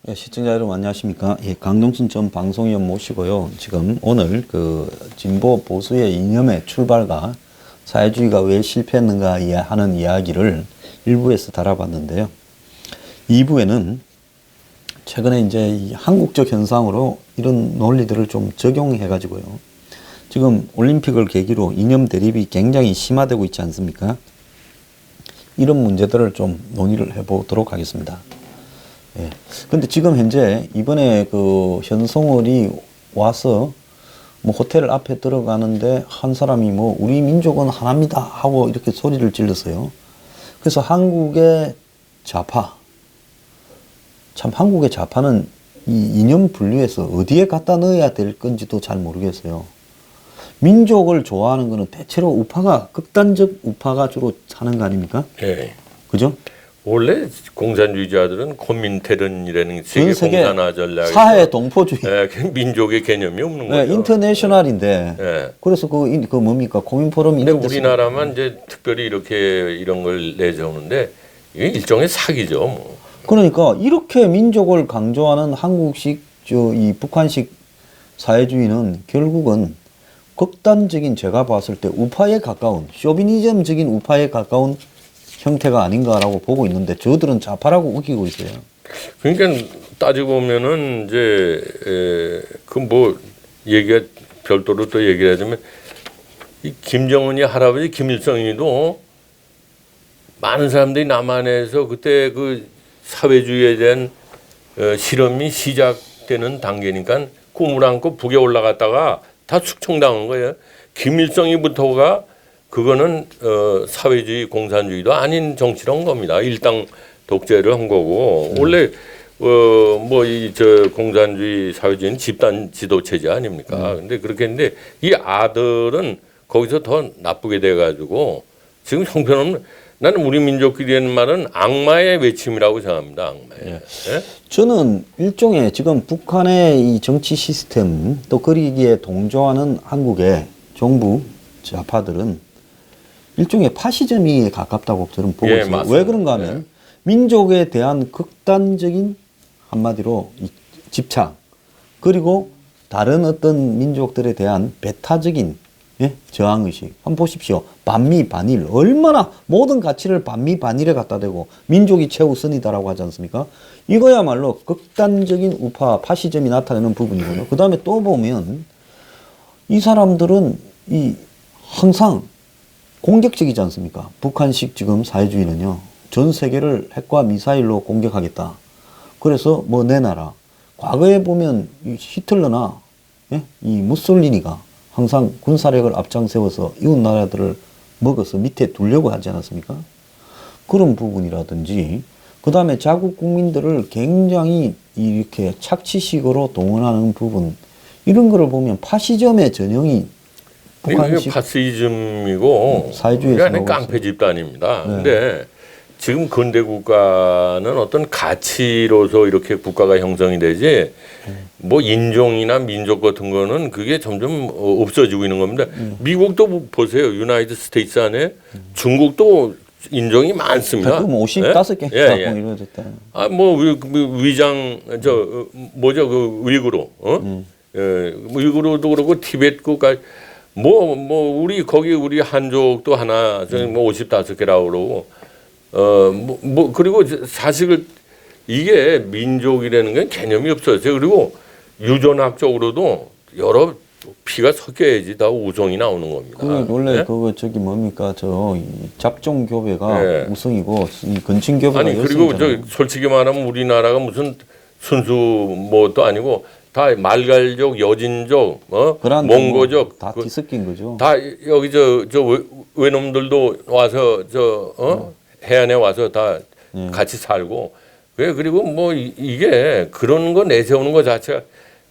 예, 시청자 여러분 안녕하십니까? 예, 강동순 전 방송위원 모시고요. 지금 오늘 그 진보 보수의 이념의 출발과 사회주의가 왜 실패했는가 하는 이야기를 1부에서 다뤄봤는데요. 2부에는 최근에 이제 이 한국적 현상으로 이런 논리들을 좀 적용해 가지고요. 지금 올림픽을 계기로 이념 대립이 굉장히 심화되고 있지 않습니까? 이런 문제들을 좀 논의를 해보도록 하겠습니다. 예. 근데 지금 현재 이번에 그 현송월이 와서 뭐 호텔 앞에 들어가는데 한 사람이 뭐 우리 민족은 하나입니다 하고 이렇게 소리를 질렀어요. 그래서 한국의 좌파, 참 한국의 좌파는 이 이념 분류에서 어디에 갖다 넣어야 될 건지도 잘 모르겠어요. 민족을 좋아하는 거는 대체로 우파가, 극단적 우파가 주로 하는 거 아닙니까? 네. 그죠? 원래 공산주의자들은 코민테른이라는 세계 공산화 전략, 사회 동포주의, 민족의 개념이 없는 네, 거죠. 인터내셔널인데, 네. 그래서 그 뭡니까 코민포럼 근데 이런 데서 우리나라만 이제 특별히 이렇게 이런 걸 내세우는데 이게 일종의 사기죠. 뭐. 그러니까 이렇게 민족을 강조하는 한국식 이 북한식 사회주의는 결국은 극단적인, 제가 봤을 때 우파에 가까운, 쇼비니즘적인 우파에 가까운 형태가 아닌가라고 보고 있는데 저들은 좌파라고 우기고 있어요. 그러니까 따지고 보면은 이제 그 뭐 얘기가 별도로 또 얘기를 하자면 이 김정은이 할아버지 김일성이도 많은 사람들이 남한에서 그때 그 사회주의에 대한 실험이 시작되는 단계니까 꿈을 안고 북에 올라갔다가 다 숙청당한 거예요. 김일성이부터가 그거는 사회주의 공산주의도 아닌 정치를 한 겁니다. 일당 독재를 한 거고 원래 뭐 이 저 공산주의 사회주의는 집단 지도체제 아닙니까? 근데 그렇게 했는데 이 아들은 거기서 더 나쁘게 돼 가지고 지금 형편없는, 나는 우리 민족끼리 하는 말은 악마의 외침이라고 생각합니다. 악마의. 예. 예? 저는 일종의 지금 북한의 이 정치 시스템 또 거기에 동조하는 한국의 정부 좌파들은 일종의 파시즘이 가깝다고 저는 보고 있어요. 맞습니다. 왜 그런가 하면 민족에 대한 극단적인, 한마디로 집착, 그리고 다른 어떤 민족들에 대한 배타적인 저항의식. 한번 보십시오. 반미, 반일. 얼마나 모든 가치를 반미, 반일에 갖다 대고 민족이 최우선이다라고 하지 않습니까? 이거야말로 극단적인 우파, 파시즘이 나타내는 부분이고요. 그 다음에 또 보면 이 사람들은 항상 공격적이지 않습니까? 북한식 지금 사회주의는요, 전 세계를 핵과 미사일로 공격하겠다. 그래서 뭐 내 나라. 과거에 보면 이 히틀러나 이 무솔리니가 항상 군사력을 앞장세워서 이웃 나라들을 먹어서 밑에 두려고 하지 않았습니까? 그런 부분이라든지, 그 다음에 자국 국민들을 굉장히 이렇게 착취식으로 동원하는 부분, 이런 거를 보면 파시즘의 전형이 이게 파시즘이고 사회주의에서 깡패 집단입니다. 네. 근데 지금 근대 국가는 어떤 가치로서 이렇게 국가가 형성이 되지 뭐 인종이나 민족 같은 거는 그게 점점 없어지고 있는 겁니다. 미국도 보세요. 유나이티드 스테이츠 안에 중국도 인종이 많습니다. 55개 이루어졌다. 뭐 위장 뭐죠 그 위구르, 위구르도 그렇고 티베트까지 뭐 우리 거기 우리 한족도 하나 뭐 55개라고 그러고 그리고 사실 이게 민족이라는 건 개념이 없었어요. 그리고 유전학적으로도 여러 피가 섞여야지 다 우성이 나오는 겁니다. 원래 그거 뭡니까 잡종 교배가 우성이고 이 건친 교배가 아니 그리고 솔직히 말하면 우리나라가 무슨 순수 뭐도 아니고 다 말갈족, 여진족, 몽고족 다 뒤섞인 거죠. 다 여기 저 외놈들도 와서 해안에 와서 다 같이 살고 그리고 뭐 이게 그런 거 내세우는 거 자체가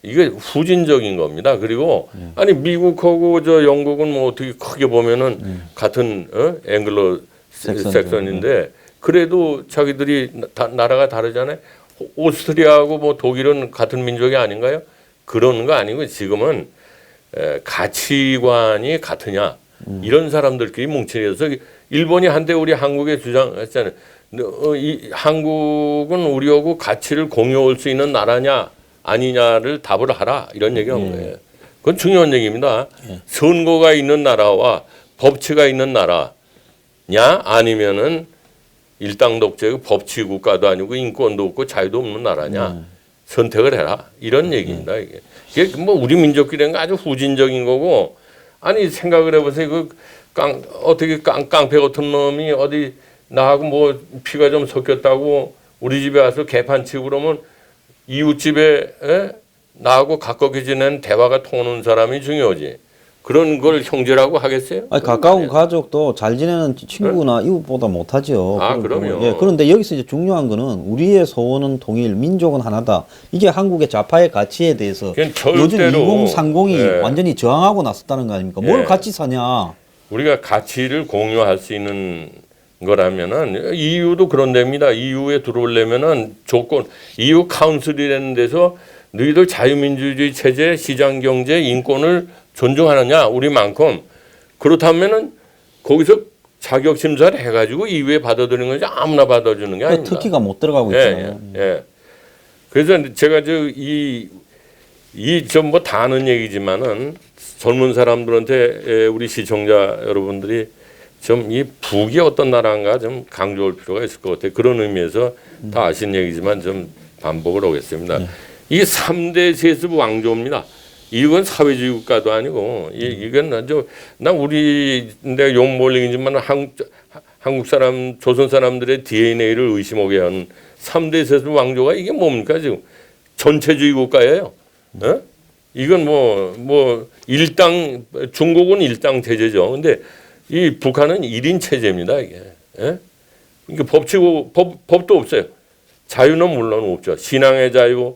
이게 후진적인 겁니다. 그리고 아니 미국하고 저 영국은 뭐 어떻게 크게 보면은 같은 앵글로 섹선인데 그래도 자기들이 나라가 다르잖아요. 오스트리아하고 뭐 독일은 같은 민족이 아닌가요? 그런 거 아니고 지금은 가치관이 같으냐 이런 사람들끼리 뭉쳐서 일본이 한때 우리 한국에 주장했잖아요. 이 한국은 우리하고 가치를 공유할 수 있는 나라냐 아니냐를 답을 하라 이런 얘기한 거예요. 그건 중요한 얘기입니다. 선거가 있는 나라와 법치가 있는 나라냐 아니면은 일당 독재 법치 국가도 아니고 인권도 없고 자유도 없는 나라냐 선택을 해라 이런 얘기입니다. 이게 뭐 우리 민족끼리는 아주 후진적인 거고 아니 생각을 해보세요. 어떻게 깡패 같은 놈이 어디 나하고 뭐 피가 좀 섞였다고 우리 집에 와서 개판 치고 그러면 이웃집에 나하고 가깝게 지낸 대화가 통하는 사람이 중요하지. 그런 걸 형제라고 하겠어요? 아니, 가까운 가족도 잘 지내는 친구나 이웃보다 못하죠. 아, 그럼요. 예, 그런데 여기서 이제 중요한 거는 우리의 소원은 동일, 민족은 하나다. 이게 한국의 좌파의 가치에 대해서 요즘 2030이 완전히 저항하고 나섰다는 거 아닙니까? 뭘 같이 사냐? 우리가 가치를 공유할 수 있는 거라면은 EU도 그런 데입니다. EU에 들어오려면은 조건 EU 카운슬이라는 데서 너희들 자유민주주의 체제, 시장 경제, 인권을 존중하느냐 우리만큼 그렇다면은 거기서 자격 심사를 해가지고 EU에 받아들이는 거지 아무나 받아주는 게 아닙니다. 특히가 못 들어가고 있잖아요. 그래서 제가 뭐 다 아는 얘기지만은 젊은 사람들한테 우리 시청자 여러분들이 좀 이 북이 어떤 나라인가 좀 강조할 필요가 있을 것 같아요. 그런 의미에서 다 아신 얘기지만 좀 반복을 하겠습니다. 이 3대 세습 왕조입니다. 이건 사회주의 국가도 아니고 이건 나 우리 내가 욕몰링이지만 한국 사람 조선 사람들의 DNA를 의심하게 하는 3대 세습 왕조가 이게 뭡니까 지금 전체주의 국가예요. 이건 뭐 일당 중국은 일당 체제죠. 근데 이 북한은 1인 체제입니다. 이게 이게 법도 없어요. 자유는 물론 없죠. 신앙의 자유,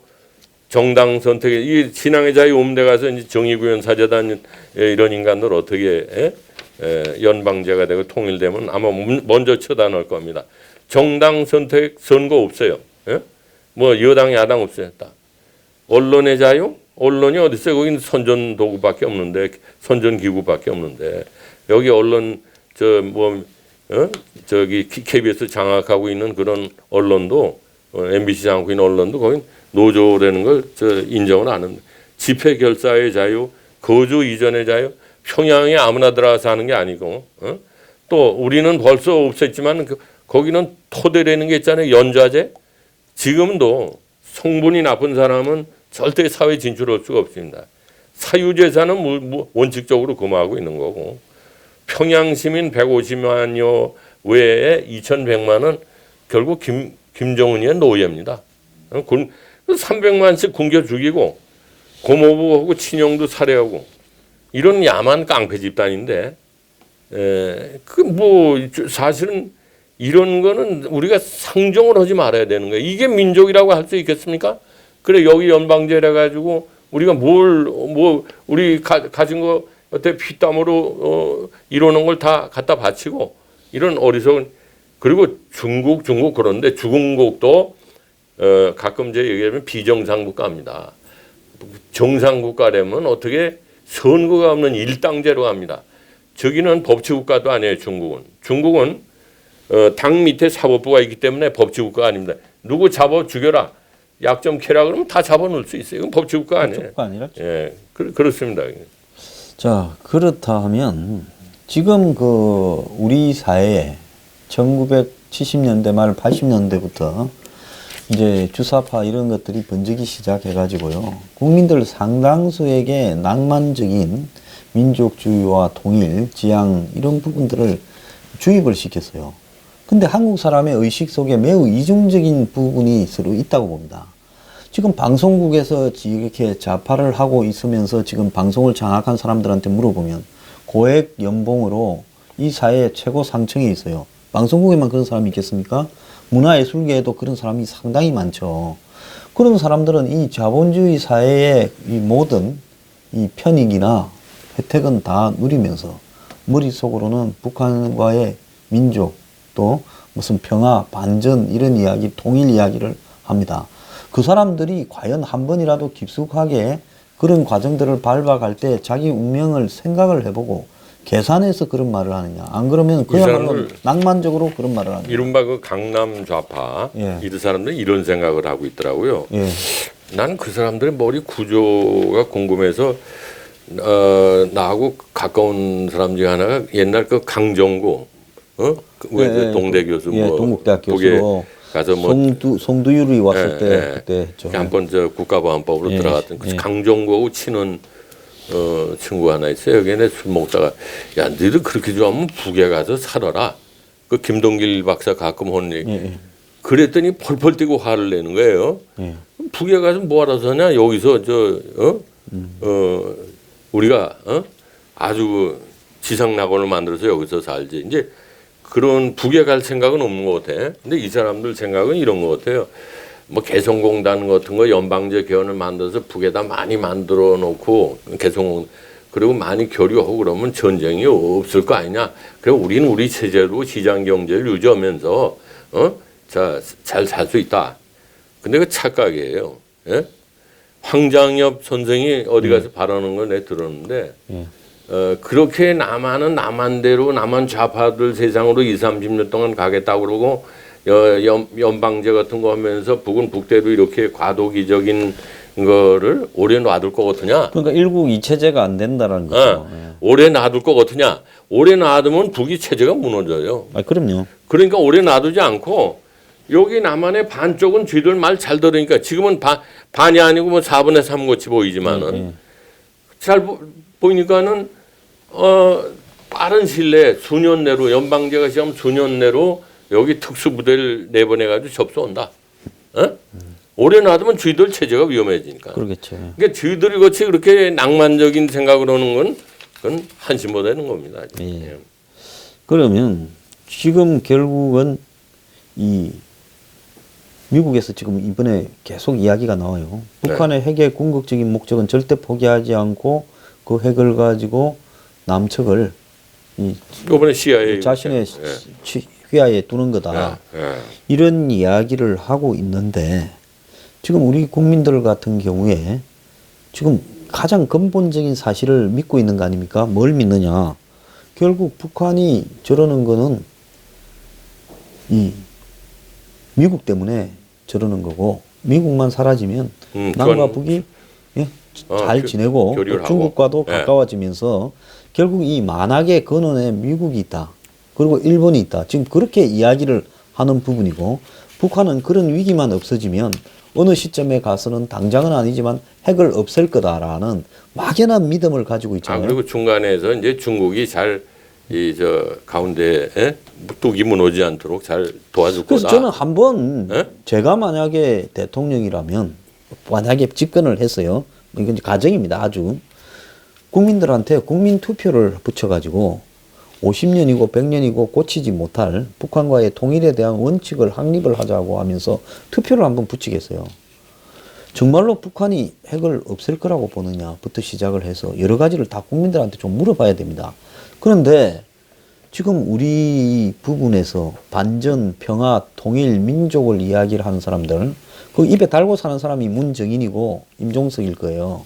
정당 선택, 이 신앙의 자유 없는 데 가서 이제 정의구현 사재단 이런 인간들 어떻게 연방제가 되고 통일되면 아마 먼저 처단할 겁니다. 정당 선택 선거 없어요. 뭐 여당 야당 없어요. 딱. 언론의 자유? 언론이 어디 있어요? 거기는 선전 도구밖에 없는데 선전 기구밖에 없는데 여기 언론 저기 KBS 장악하고 있는 그런 언론도 MBC 장악하고 있는 언론도 거기 노조라는 걸 인정을 안 합니다. 집회 결사의 자유, 거주 이전의 자유, 평양에 아무나 들어가서 하는 게 아니고 또 우리는 벌써 없앴지만 거기는 토대라는 게 있잖아요. 연좌제. 지금도 성분이 나쁜 사람은 절대 사회 진출할 수가 없습니다. 사유재산은 원칙적으로 금하고 있는 거고 평양 시민 150만여 외에 2,100만은 결국 김정은이의 노예입니다. 300만씩 굶겨 죽이고 고모부하고 친형도 살해하고 이런 야만 깡패 집단인데 사실은 이런 거는 우리가 상정을 하지 말아야 되는 거예요. 이게 민족이라고 할 수 있겠습니까? 그래 여기 연방제래 가지고 우리가 우리 가진 거 어때 피땀으로 이러는 걸 다 갖다 바치고 이런 어리석은 그리고 중국 그런데 중국도 가끔 제 얘기하면 비정상 국가입니다. 정상 국가라면 어떻게 선거가 없는 일당제로 합니다. 저기는 법치 국가도 아니에요. 중국은 당 밑에 사법부가 있기 때문에 법치 국가가 아닙니다. 누구 잡아 죽여라. 약점 캐라 그러면 다 잡아놓을 수 있어요. 이건 법치 국가 아니에요. 법치 국가 아니라죠. 예, 그렇습니다. 자, 그렇다 하면 지금 우리 사회에 1970년대 말 80년대부터 이제 주사파 이런 것들이 번지기 시작해가지고요. 국민들 상당수에게 낭만적인 민족주의와 통일, 지향 이런 부분들을 주입을 시켰어요. 근데 한국 사람의 의식 속에 매우 이중적인 부분이 서로 있다고 봅니다. 지금 방송국에서 이렇게 좌파를 하고 있으면서 지금 방송을 장악한 사람들한테 물어보면 고액 연봉으로 이 사회의 최고 상층에 있어요. 방송국에만 그런 사람이 있겠습니까? 문화예술계에도 그런 사람이 상당히 많죠. 그런 사람들은 이 자본주의 사회의 이 모든 이 편익이나 혜택은 다 누리면서 머릿속으로는 북한과의 민족 또 무슨 평화, 반전 이런 이야기, 통일 이야기를 합니다. 그 사람들이 과연 한 번이라도 깊숙하게 그런 과정들을 밟아갈 때 자기 운명을 생각을 해보고 계산해서 그런 말을 하느냐. 안 그러면 그야말로 낭만적으로 그런 말을 하느냐. 이른바 그 강남 좌파 예. 이 사람들은 이런 생각을 하고 있더라고요. 예. 난 그 사람들의 머리 구조가 궁금해서 나하고 가까운 사람 중에 하나가 옛날 그 강정구 왜 동대 교수 예, 뭐 동국대학 독일 교수로 가서 뭐 송두율이 왔을 때 그때 했죠. 한번 저 국가보안법으로 예, 들어갔던 그 예. 강정구하고 친한 친구 하나 있어요. 여기 내술 먹다가 야 너희들 그렇게 좋아하면 북에 가서 살아라. 그 김동길 박사 가끔 하는 얘기. 예. 그랬더니 펄펄 뛰고 화를 내는 거예요. 예. 북에 가서 뭐 하러 사냐? 여기서 우리가 아주 지상 낙원을 만들어서 여기서 살지. 이제 그런 북에 갈 생각은 없는 것 같아. 근데 이 사람들 생각은 이런 것 같아요. 뭐 개성공단 같은 거 연방제 개헌을 만들어서 북에다 많이 만들어 놓고 개성공단 그리고 많이 교류하고 그러면 전쟁이 없을 거 아니냐. 그리고 우리는 우리 체제로 시장 경제를 유지하면서 잘 살 수 있다. 근데 그 착각이에요. 예? 황장엽 선생이 어디 가서 발언한 걸 내가 들었는데 그렇게 남한은 남한대로 남한 좌파들 세상으로 20, 30년 동안 가겠다고 그러고 연방제 같은 거 하면서 북은 북대로 이렇게 과도기적인 거를 오래 놔둘 것 같으냐? 그러니까 일국 이체제가 안 된다라는 거죠. 오래 놔둘 것 같으냐? 오래 놔두면 북이 체제가 무너져요. 그럼요. 그러니까 오래 놔두지 않고 여기 남한의 반쪽은 쥐들 말 잘 들으니까 지금은 반이 아니고 뭐 4분의 3 같이 보이지만은 잘 보이니까는 빠른 시일 내에 수년 내로 연방제가 시험 수년 내로 여기 특수부대를 내보내가지고 접수한다. 오래 놔두면 쥐들 체제가 위험해지니까. 그러겠죠. 그러니까 쥐들이 같이 그렇게 낭만적인 생각을 하는 건 그건 한심못 되는 겁니다. 예. 그러면 지금 결국은 이 미국에서 지금 이번에 계속 이야기가 나와요. 북한의 핵의 궁극적인 목적은 절대 포기하지 않고 그 핵을 가지고 남측을 이번에 CIA 자신의 휘하에 두는 거다. 이런 이야기를 하고 있는데 지금 우리 국민들 같은 경우에 지금 가장 근본적인 사실을 믿고 있는 거 아닙니까? 뭘 믿느냐? 결국 북한이 저러는 거는 이 미국 때문에 저러는 거고 미국만 사라지면 남과 북이 잘 지내고 또 중국과도 가까워지면서 결국 이 만악의 근원에 미국이 있다. 그리고 일본이 있다. 지금 그렇게 이야기를 하는 부분이고 북한은 그런 위기만 없어지면 어느 시점에 가서는 당장은 아니지만 핵을 없앨 거다라는 막연한 믿음을 가지고 있잖아요. 그리고 중간에서 이제 중국이 잘 가운데 뚝이 무너지지 않도록 잘 도와줄 거다. 그래서 저는 한번 제가 만약에 대통령이라면 만약에 집권을 했어요. 이건 가정입니다. 아주 국민들한테 국민 투표를 붙여가지고 50년이고 100년이고 고치지 못할 북한과의 통일에 대한 원칙을 확립을 하자고 하면서 투표를 한번 붙이겠어요. 정말로 북한이 핵을 없앨 거라고 보느냐부터 시작을 해서 여러 가지를 다 국민들한테 좀 물어봐야 됩니다. 그런데 지금 우리 부분에서 반전, 평화, 통일, 민족을 이야기를 하는 사람들, 그 입에 달고 사는 사람이 문정인이고 임종석일 거예요.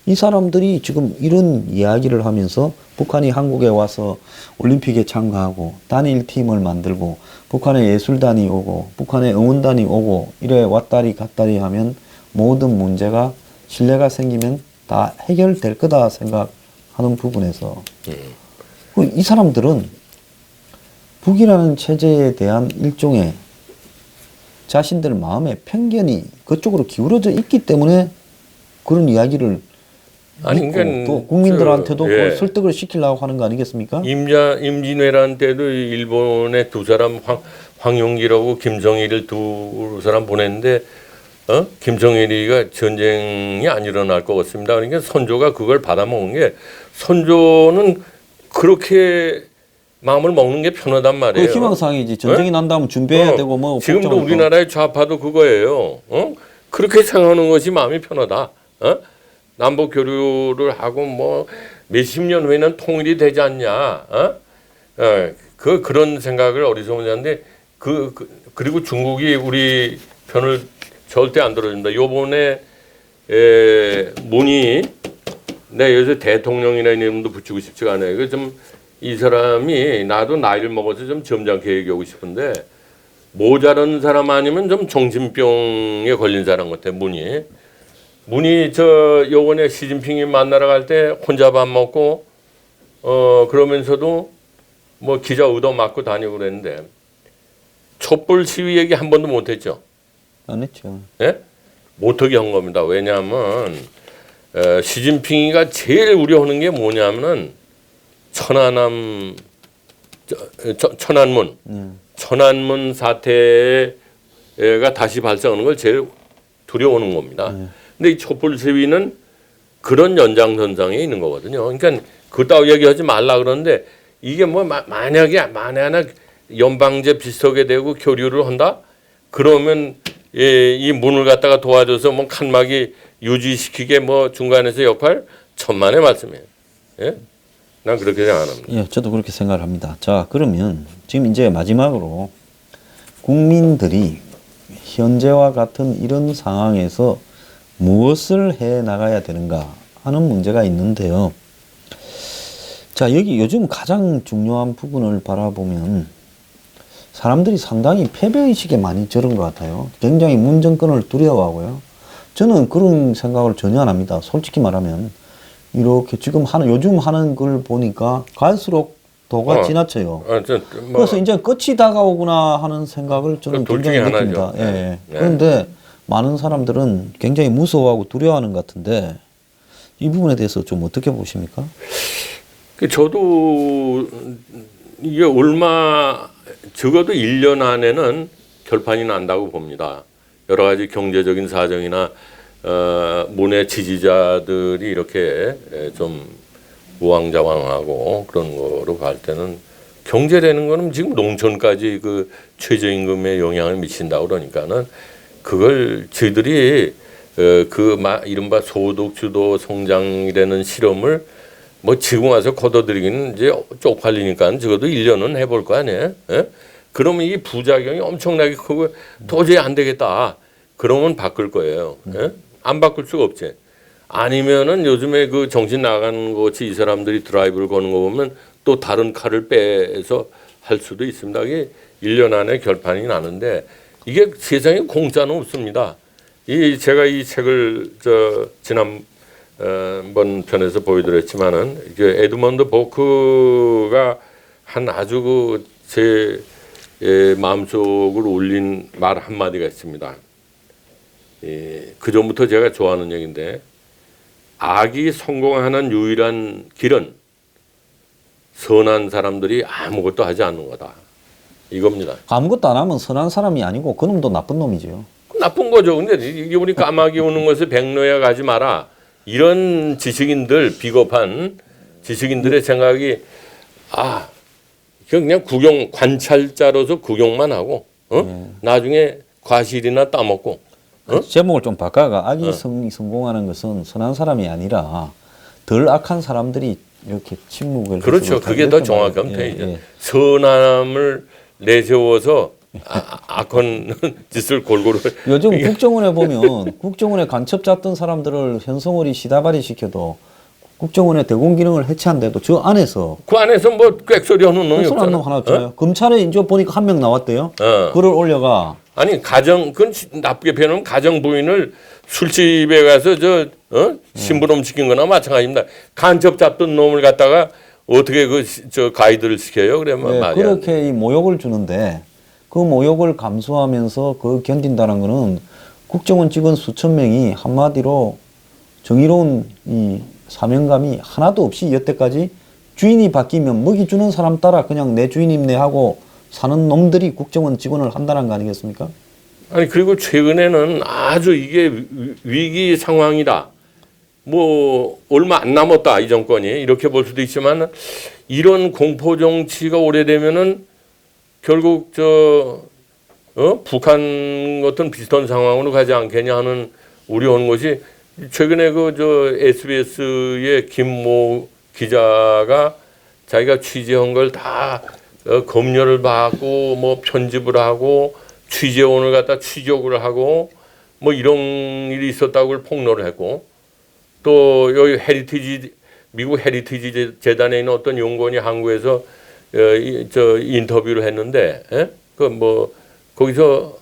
이 사람들이 지금 이런 이야기를 하면서 북한이 한국에 와서 올림픽에 참가하고 단일팀을 만들고 북한의 예술단이 오고 북한의 응원단이 오고 이래 왔다리 갔다리 하면 모든 문제가 신뢰가 생기면 다 해결될 거다 생각하는 부분에서 이 사람들은 북이라는 체제에 대한 일종의 자신들 마음의 편견이 그쪽으로 기울어져 있기 때문에 그런 이야기를 그러니까 또 국민들한테도 설득을 시키려고 하는 거 아니겠습니까? 임진왜란 때도 일본의 두 사람 황용기라고 김정일을 두 사람 보냈는데 김정일이가 전쟁이 안 일어날 것 같습니다. 그러니까 선조가 그걸 받아먹은 게 선조는 그렇게 마음을 먹는 게 편하단 말이에요. 그 희망사항이지. 전쟁이 난다면 준비해야 되고 뭐 지금도 우리나라의 좌파도 그거예요. 그렇게 생각하는 것이 마음이 편하다. 어? 남북 교류를 하고 뭐 몇십 년 후에는 통일이 되지 않냐. 그런 생각을 어리석은 자인데 그리고 중국이 우리 편을 절대 안 들어준다. 요번에 문이 내 요새 대통령이라는 이름도 붙이고 싶지가 않아요. 그 좀 이 사람이 나도 나이를 먹어서 좀 점잖게 얘기하고 싶은데 모자란 사람 아니면 좀 정신병에 걸린 사람 같아. 문이 저 요번에 시진핑이 만나러 갈 때 혼자 밥 먹고 그러면서도 뭐 기자 얻어맞고 다니고 그랬는데 촛불 시위 얘기 한 번도 못했죠. 안 했죠. 예? 못하게 한 겁니다. 왜냐하면 시진핑이가 제일 우려하는 게 뭐냐면은 천안문 사태가 다시 발생하는 걸 제일 두려워하는 겁니다. 근데 이 촛불 시위는 그런 연장선상에 있는 거거든요. 그러니까 그따위 얘기하지 말라 그러는데 이게 뭐 만약에 하나 연방제 비슷하게 되고 교류를 한다? 그러면 이 문을 갖다가 도와줘서 뭐 칸막이 유지시키게 뭐 중간에서 역할 천만의 말씀이에요. 예? 난 그렇게 생각 안 합니다. 예, 저도 그렇게 생각을 합니다. 자, 그러면 지금 이제 마지막으로 국민들이 현재와 같은 이런 상황에서 무엇을 해 나가야 되는가 하는 문제가 있는데요. 자, 여기 요즘 가장 중요한 부분을 바라보면 사람들이 상당히 패배의식에 많이 절은 것 같아요. 굉장히 문정권을 두려워하고요. 저는 그런 생각을 전혀 안 합니다. 솔직히 말하면 이렇게 지금 요즘 하는 걸 보니까 갈수록 도가 지나쳐요. 그래서 이제 끝이 다가오구나 하는 생각을 저는 굉장히 느낍니다. 예. 네. 그런데 많은 사람들은 굉장히 무서워하고 두려워하는 것 같은데 이 부분에 대해서 좀 어떻게 보십니까? 저도 이게 적어도 1년 안에는 결판이 난다고 봅니다. 여러 가지 경제적인 사정이나 문의 지지자들이 이렇게 좀 우왕좌왕하고 그런 거로 갈 때는 경제라는 거는 지금 농촌까지 그 최저임금에 영향을 미친다고 그러니까는 그걸 저희들이 이른바 소득주도 성장이라는 실험을 뭐 지금 와서 걷어들이기는 이제 쪽팔리니까 적어도 1년은 해볼 거 아니에요. 예? 그러면 이 부작용이 엄청나게 크고 도저히 안 되겠다. 그러면 바꿀 거예요. 예? 안 바꿀 수가 없지. 아니면은 요즘에 그 정신 나가는 것이 이 사람들이 드라이브를 거는 거 보면 또 다른 칼을 빼서 할 수도 있습니다. 이게 1년 안에 결판이 나는데 이게 세상에 공짜는 없습니다. 제가 이 책을 지난번 편에서 보여드렸지만은 에드먼드 보크가 한 아주 제 마음속을 울린 말 한마디가 있습니다. 그 전부터 제가 좋아하는 얘기인데 악이 성공하는 유일한 길은 선한 사람들이 아무것도 하지 않는 거다. 이겁니다. 아무것도 안 하면 선한 사람이 아니고 그놈도 나쁜 놈이죠. 나쁜 거죠. 근데 이게 우리 까마귀 우는 것을 백로에 가지 마라. 이런 지식인들, 비겁한 지식인들의 생각이 그냥 관찰자로서 구경만 하고 나중에 과실이나 따먹고 제목을 좀 바꿔가 악이 성공하는 것은 선한 사람이 아니라 덜 악한 사람들이 이렇게 침묵을 그렇죠. 그게 더 정확한 표현이죠. 선함을 내세워서 악한 짓을 골고루 요즘 국정원에 보면 국정원에 간첩 잡던 사람들을 현성월이 시다발이 시켜도 국정원의 대공 기능을 해체한데도 그 안에서 뭐 꽥소리 하는 놈이 없잖아요. 놈 하나 없잖아요. 검찰에 이제 보니까 한 명 나왔대요. 글을 올려가 아니 그건 나쁘게 표현하면 가정 부인을 술집에 가서 심부름 시킨 거나 마찬가지입니다. 간첩 잡던 놈을 갖다가 어떻게 가이드를 시켜요? 그러면 말이 그렇게 이 모욕을 주는데 그 모욕을 감수하면서 견딘다는 거는 국정원 직원 수천 명이 한마디로 정의로운 이 사명감이 하나도 없이 여태까지 주인이 바뀌면 먹이 주는 사람 따라 그냥 내 주인 임내 하고 사는 놈들이 국정원 직원을 한다는 거 아니겠습니까? 아니 그리고 최근에는 아주 이게 위기 상황이다. 뭐 얼마 안 남았다 이 정권이 이렇게 볼 수도 있지만 이런 공포 정치가 오래되면은 결국 북한 같은 비슷한 상황으로 가지 않겠냐 하는 우려한 것이 최근에 그 저 SBS의 김모 기자가 자기가 취재한 걸 다 검열을 받고 뭐 편집을 하고 취재원을 갖다 취적을 하고 뭐 이런 일이 있었다고 폭로를 했고 또 여기 미국 헤리티지 재단에 있는 어떤 연구원이 한국에서 저 인터뷰를 했는데 그 뭐 거기서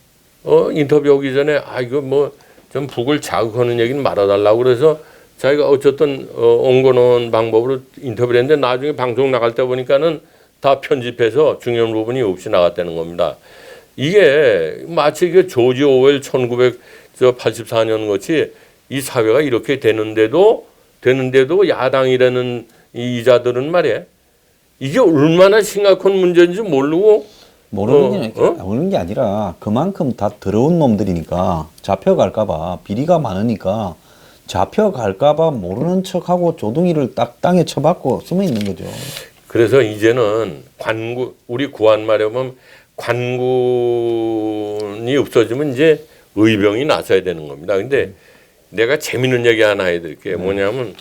인터뷰하기 전에 이거 뭐 좀 북을 자극하는 얘기는 말아달라고 그래서 자기가 어쨌든 옹거놓은 방법으로 인터뷰를 했는데 나중에 방송 나갈 때 보니까는 다 편집해서 중요한 부분이 없이 나갔다는 겁니다. 이게 마치 그 조지 오웰 1984년 같이 이 사회가 이렇게 되는데도 야당이라는 이 자들은 말이야 이게 얼마나 심각한 문제인지 모르고 모르는 게 아니라 그만큼 다 더러운 놈들이니까 잡혀갈까봐 비리가 많으니까 잡혀갈까봐 모르는 척하고 조둥이를 딱 땅에 쳐박고 숨어 있는 거죠. 그래서 이제는 우리 구한마려면 관군이 없어지면 이제 의병이 나서야 되는 겁니다. 근데 내가 재밌는 얘기 하나 해드릴게요. 뭐냐면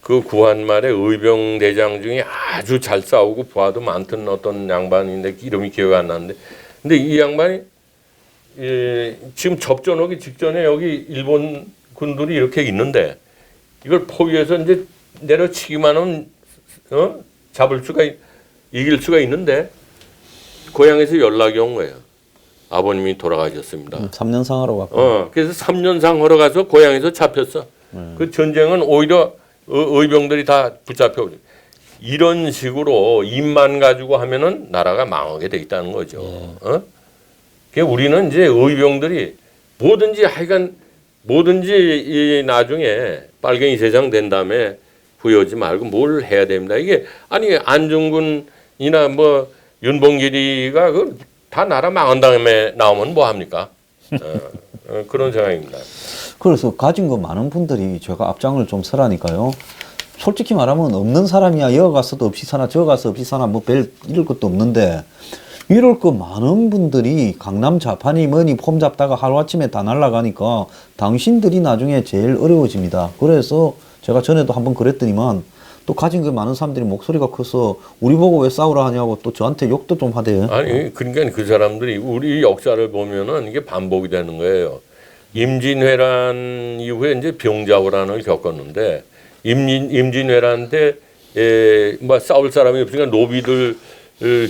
그 구한말에 의병 대장 중에 아주 잘 싸우고 부하도 많던 어떤 양반인데 이름이 기억이 안 나는데 근데 이 양반이 지금 접전하기 직전에 여기 일본 군들이 이렇게 있는데 이걸 포위해서 이제 내려치기만 하면 이길 수가 있는데 고향에서 연락이 온 거예요. 아버님이 돌아가셨습니다. 3년상 하러 갔고. 그래서 3년상 하러 가서 고향에서 잡혔어. 그 전쟁은 오히려 의병들이 다 붙잡혀. 이런 식으로 입만 가지고 하면은 나라가 망하게 돼 있다는 거죠. 그러니까 우리는 이제 의병들이 뭐든지 이 나중에 빨갱이 세상 된 다음에 후회하지 말고 뭘 해야 됩니다. 이게 아니 안중근이나 뭐 윤봉길이가 다 나라 망한 다음에 나오면 뭐 합니까? 그런 생각입니다. 그래서 가진 거 많은 분들이 제가 앞장을 좀 서라니까요. 솔직히 말하면 없는 사람이야. 여기 가서도 없이 사나 저기 가서 없이 사나 뭐 별 이럴 것도 없는데 이럴 거 많은 분들이 강남 자판이 뭐니 폼 잡다가 하루아침에 다 날아가니까 당신들이 나중에 제일 어려워집니다. 그래서 제가 전에도 한번 그랬더니만 또 가진 게 많은 사람들이 목소리가 커서 우리 보고 왜 싸우라 하냐고 또 저한테 욕도 좀 하대요. 아니 그러니까 그 사람들이 우리 역사를 보면은 이게 반복이 되는 거예요. 임진왜란 이후에 이제 병자호란을 겪었는데 임진왜란 때 뭐 싸울 사람이 없으니까 노비들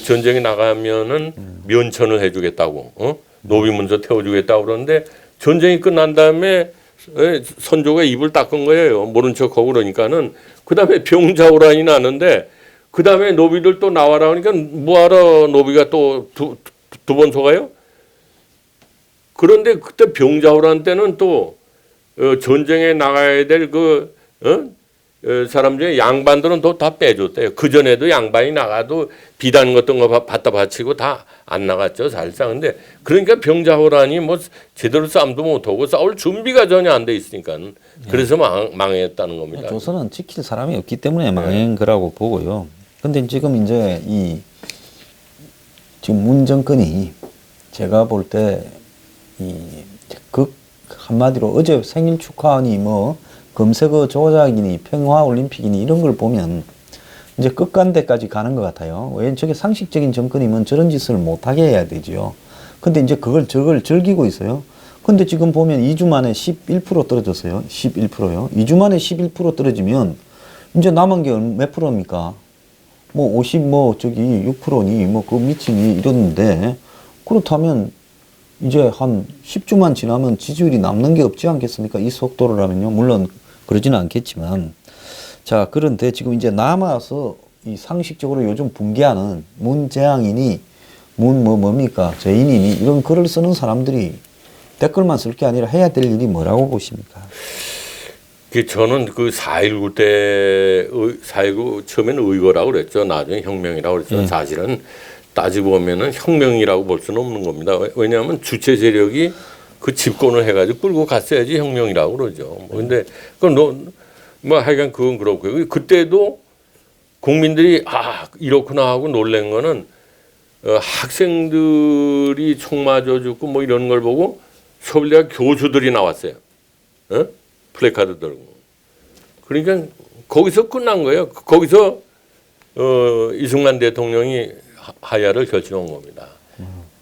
전쟁에 나가면은 면천을 해주겠다고 노비 문서 태워주겠다고 그러는데 전쟁이 끝난 다음에 선조가 입을 닦은 거예요. 모른 척하고 그러니까는 그 다음에 병자호란이 나는데 그 다음에 노비들 또 나와라 하니까 뭐하러 노비가 또 두 번 속아요? 그런데 그때 병자호란 때는 또 전쟁에 나가야 될 사람 중에 양반들은 또 다 빼줬대요. 그 전에도 양반이 나가도 비단 같은 거 갖다 바치고 다 안 나갔죠, 사실상. 근데 그러니까 병자호란이 뭐 제대로 싸움도 못하고 싸울 준비가 전혀 안 돼 있으니까 그래서 망했다는 겁니다. 조선은 지킬 사람이 없기 때문에 망한 거라고 보고요. 근데 지금 이제 지금 문 정권이 제가 볼 때 한마디로 어제 생일 축하하니 뭐 검색어 조작이니 평화올림픽이니 이런 걸 보면 이제 끝간데까지 가는 것 같아요. 왜 저게 상식적인 정권이면 저런 짓을 못하게 해야 되지요. 근데 이제 저걸 즐기고 있어요. 근데 지금 보면 2주 만에 11% 떨어졌어요. 11%요. 2주 만에 11% 떨어지면 이제 남은 게 몇 프로입니까? 뭐 6%니 뭐 그 미치니 이러는데 그렇다면 이제 한 10주만 지나면 지지율이 남는 게 없지 않겠습니까? 이 속도로라면요. 물론 그러지는 않겠지만. 자, 그런데 지금 이제 남아서 이 상식적으로 요즘 붕괴하는 문재앙이니 뭡니까? 죄인이니 이런 글을 쓰는 사람들이 댓글만 쓸 게 아니라 해야 될 일이 뭐라고 보십니까? 저는 그 4.19 때 4.19 처음에는 의거라고 그랬죠. 나중에 혁명이라고 그랬죠. 사실은 따지고 보면은 혁명이라고 볼 수는 없는 겁니다. 왜냐하면 주체 세력이 그 집권을 해가지고 끌고 갔어야지 혁명이라고 그러죠. 근데 그건 뭐 하여간 그건 그렇고요. 그때도 국민들이 이렇구나 하고 놀란 거는 학생들이 총 맞아 죽고 뭐 이런 걸 보고 서울대학 교수들이 나왔어요. 어? 플래카드 들고. 그러니까 거기서 끝난 거예요. 거기서 이승만 대통령이 하야를 결정한 겁니다.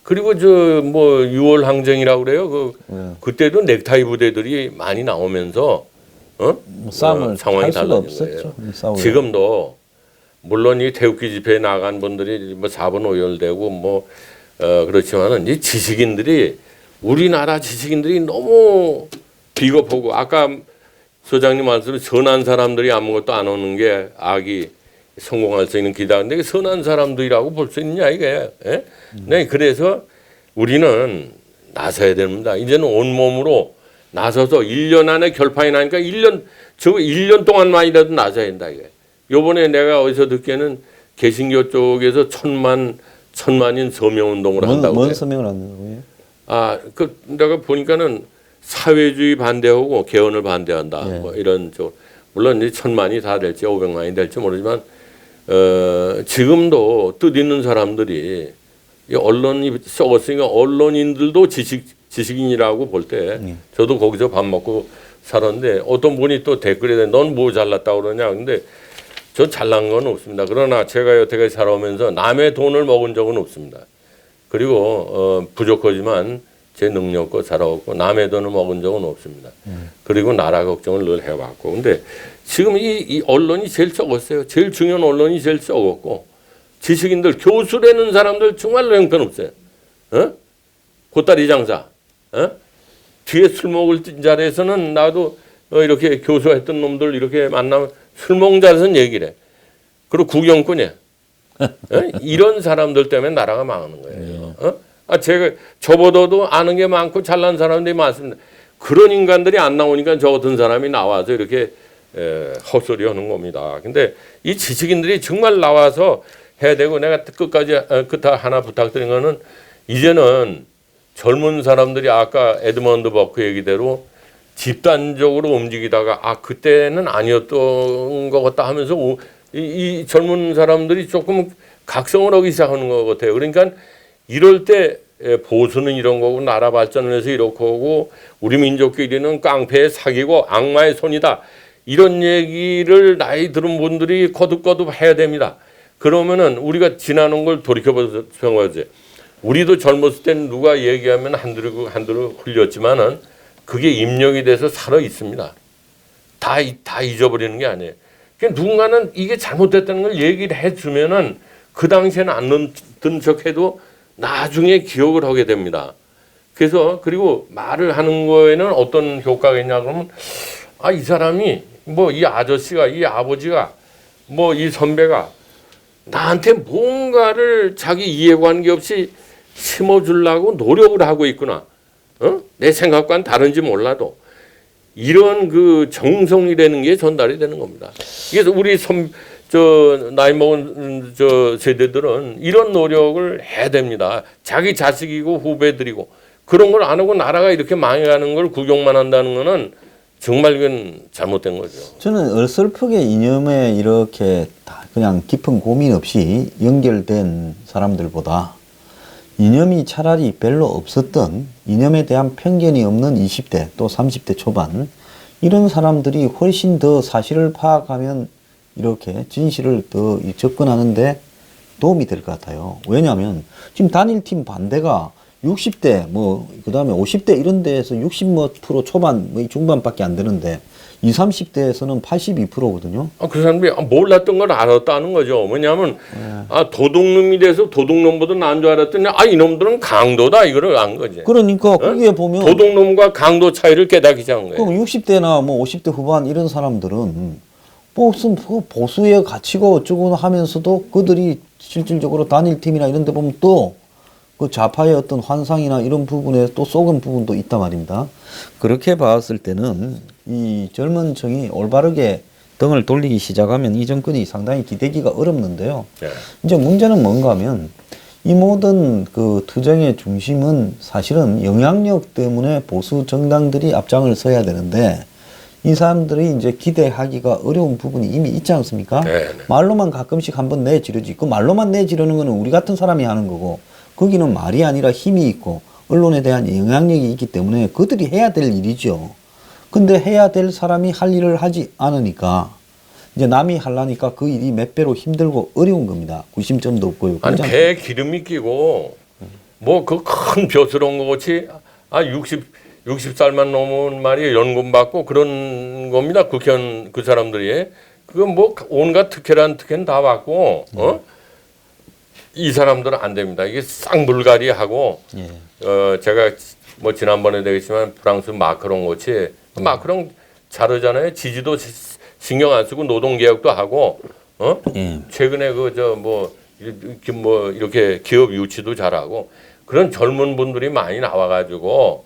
그리고 저 뭐 6월 항쟁이라고 그래요. 그때도 넥타이 부대들이 많이 나오면서 싸움을 상황이 할 수가 달라진 없었죠. 거예요. 싸우려. 지금도 물론 이 태극기 집회에 나간 분들이 뭐 4분 오열되고 뭐 그렇지만은 이 지식인들이 우리나라 지식인들이 너무 비겁하고 아까 소장님 말씀으로 선한 사람들이 아무것도 안 오는 게 악이 성공할 수 있는 길이다. 근데 선한 사람들이라고 볼 수 있느냐 이게. 예? 네, 그래서 우리는 나서야 됩니다. 이제는 온몸으로 나서서 1년 안에 결판이 나니까 1년 동안만이라도 나서야 된다 이게. 요번에 내가 어디서 듣기에는 개신교 쪽에서 천만인 서명 운동을 한다고. 뭔 서명을 하는 거예요? 내가 보니까는 사회주의 반대하고 개헌을 반대한다. 네. 뭐 이런 쪽. 물론 이제 1000만이 다 될지 500만이 될지 모르지만 지금도 뜻 있는 사람들이 이 언론이 썩었으니까 언론인들도 지식인이라고 볼 때 저도 거기서 밥 먹고 살았는데 어떤 분이 또 댓글에 넌 뭐 잘났다고 그러냐. 근데 저 잘난 건 없습니다. 그러나 제가 여태까지 살아오면서 남의 돈을 먹은 적은 없습니다. 그리고 부족하지만 제 능력껏 살아왔고 남의 돈을 먹은 적은 없습니다. 그리고 나라 걱정을 늘 해왔고. 근데 지금 이 언론이 제일 적었어요. 제일 중요한 언론이 제일 적었고 지식인들, 교수라는 사람들 정말로 형편없어요. 보따리 장사. 뒤에 술 먹을 자리에서는 나도 이렇게 교수했던 놈들 이렇게 만나면 술 먹는 자리에서는 얘기를 해. 그리고 구경꾼이야. 이런 사람들 때문에 나라가 망하는 거예요. 제가 저보다도 아는 게 많고 잘난 사람들이 많습니다. 그런 인간들이 안 나오니까 저 같은 사람이 나와서 이렇게 헛소리 하는 겁니다. 근데 이 지식인들이 정말 나와서 해야 되고 내가 끝까지 하나 부탁드린 거는 이제는 젊은 사람들이 아까 에드먼드 버크 얘기대로 집단적으로 움직이다가 그때는 아니었던 것 같다 하면서 이 젊은 사람들이 조금 각성을 하기 시작하는 것 같아요. 그러니까 이럴 때 보수는 이런 거고 나라 발전을 해서 이렇게 하고 우리 민족끼리는 깡패의 사기고 악마의 손이다. 이런 얘기를 나이 들은 분들이 거듭거듭 해야 됩니다. 그러면은 우리가 지나는 걸 돌이켜보세요. 우리도 젊었을 때는 누가 얘기하면 한두루 흘렸지만은 그게 입력이 돼서 살아 있습니다. 다 잊어버리는 게 아니에요. 그러니까 누군가는 이게 잘못됐다는 걸 얘기를 해주면은 그 당시에는 안 듣는 척해도 나중에 기억을 하게 됩니다. 그래서 그리고 말을 하는 거에는 어떤 효과가 있냐 그러면 이 사람이 뭐 이 아저씨가 이 아버지가 뭐 이 선배가 나한테 뭔가를 자기 이해관계 없이 심어주려고 노력을 하고 있구나. 내 생각과는 다른지 몰라도 이런 그 정성이라는 게 전달이 되는 겁니다. 그래서 우리 나이 먹은 세대들은 이런 노력을 해야 됩니다. 자기 자식이고 후배들이고 그런 걸 안 하고 나라가 이렇게 망해가는 걸 구경만 한다는 거는 정말 이건 잘못된 거죠. 저는 어설프게 이념에 이렇게 다 그냥 깊은 고민 없이 연결된 사람들보다 이념이 차라리 별로 없었던 이념에 대한 편견이 없는 20대 또 30대 초반 이런 사람들이 훨씬 더 사실을 파악하면 이렇게 진실을 더 접근하는데 도움이 될 것 같아요. 왜냐하면 지금 단일팀 반대가 60대 그 다음에 50대 이런 데에서 60% 초반 중반밖에 안 되는데 20, 30대에서는 82%거든요. 그 사람들이 몰랐던 걸 알았다는 거죠. 뭐냐면 도둑놈이 돼서 도둑놈보다 나은 줄 알았더니 이놈들은 강도다 이거를 안 거지. 그러니까 거기에 보면 도둑놈과 강도 차이를 깨닫기 시작한 거예요. 그럼 60대나 50대 후반 이런 사람들은 무슨 보수의 가치가 어쩌고 하면서도 그들이 실질적으로 단일팀이나 이런 데 보면 또 그 좌파의 어떤 환상이나 이런 부분에 또 속은 부분도 있단 말입니다. 그렇게 봤을 때는 이 젊은 층이 올바르게 등을 돌리기 시작하면 이 정권이 상당히 기대기가 어렵는데요. 네. 이제 문제는 뭔가 하면 이 모든 그 투쟁의 중심은 사실은 영향력 때문에 보수 정당들이 앞장을 서야 되는데 이 사람들이 이제 기대하기가 어려운 부분이 이미 있지 않습니까? 네. 말로만 가끔씩 한번 내지르지. 그 말로만 내지르는 거는 우리 같은 사람이 하는 거고, 거기는 말이 아니라 힘이 있고 언론에 대한 영향력이 있기 때문에 그들이 해야 될 일이죠. 근데 해야 될 사람이 할 일을 하지 않으니까 이제 남이 하려니까 그 일이 몇 배로 힘들고 어려운 겁니다. 구심점도 없고요. 아니 그렇지 배에 기름이 끼고 뭐 그 큰 벼스러운 거 같이 60살만 넘은 말이 연금 받고 그런 겁니다. 국회의원 그 사람들이 그건 뭐 온갖 특혜란 특혜는 다 받고 이 사람들은 안 됩니다. 이게 쌍불가리 하고 예. 제가 뭐 지난번에 되겠지만 프랑스 마크롱 같이 마크롱 잘하잖아요. 지지도 신경 안 쓰고 노동개혁도 하고 예. 최근에 이렇게 기업 유치도 잘하고 그런 젊은 분들이 많이 나와가지고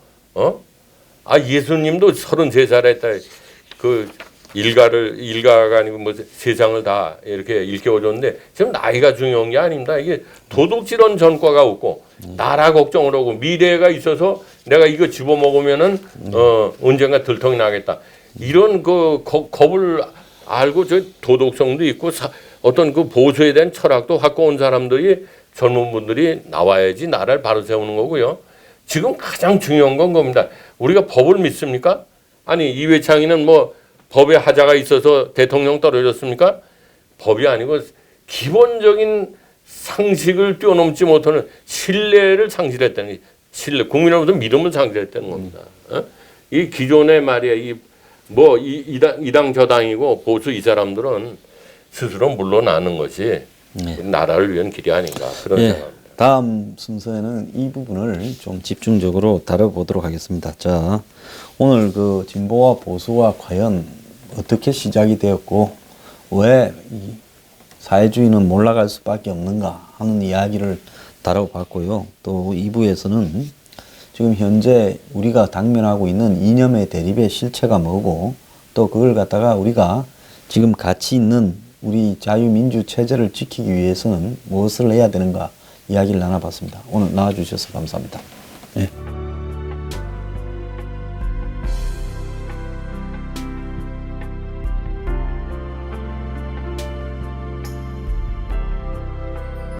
예수님도 33살 했다. 그 일가가 아니고 뭐 세상을 다 이렇게 일깨워줬는데 지금 나이가 중요한 게 아닙니다. 이게 도둑질한 전과가 없고 나라 걱정을 하고 미래가 있어서 내가 이거 집어먹으면은 언젠가 들통이 나겠다. 이런 그 겁을 알고 저 도덕성도 있고 어떤 그 보수에 대한 철학도 갖고 온 사람들이 젊은 분들이 나와야지 나라를 바로 세우는 거고요. 지금 가장 중요한 건 겁니다. 우리가 법을 믿습니까? 아니 이회창이는 뭐 법에 하자가 있어서 대통령 떨어졌습니까? 법이 아니고 기본적인 상식을 뛰어넘지 못하는 신뢰를 상실했다는 게 신뢰, 국민으로부터 믿음을 상실했다는 겁니다. 이 기존의 말이야 이당 저당이고 보수 이 사람들은 스스로 물러나는 것이 나라를 위한 길이 아닌가 그런 생각입니다. 다음 순서에는 이 부분을 좀 집중적으로 다뤄보도록 하겠습니다. 자, 오늘 그 진보와 보수와 과연 어떻게 시작이 되었고 왜 이 사회주의는 몰락할 수밖에 없는가 하는 이야기를 다뤄봤고요. 또 2부에서는 지금 현재 우리가 당면하고 있는 이념의 대립의 실체가 뭐고 또 그걸 갖다가 우리가 지금 가치 있는 우리 자유민주 체제를 지키기 위해서는 무엇을 해야 되는가 이야기를 나눠봤습니다. 오늘 나와주셔서 감사합니다.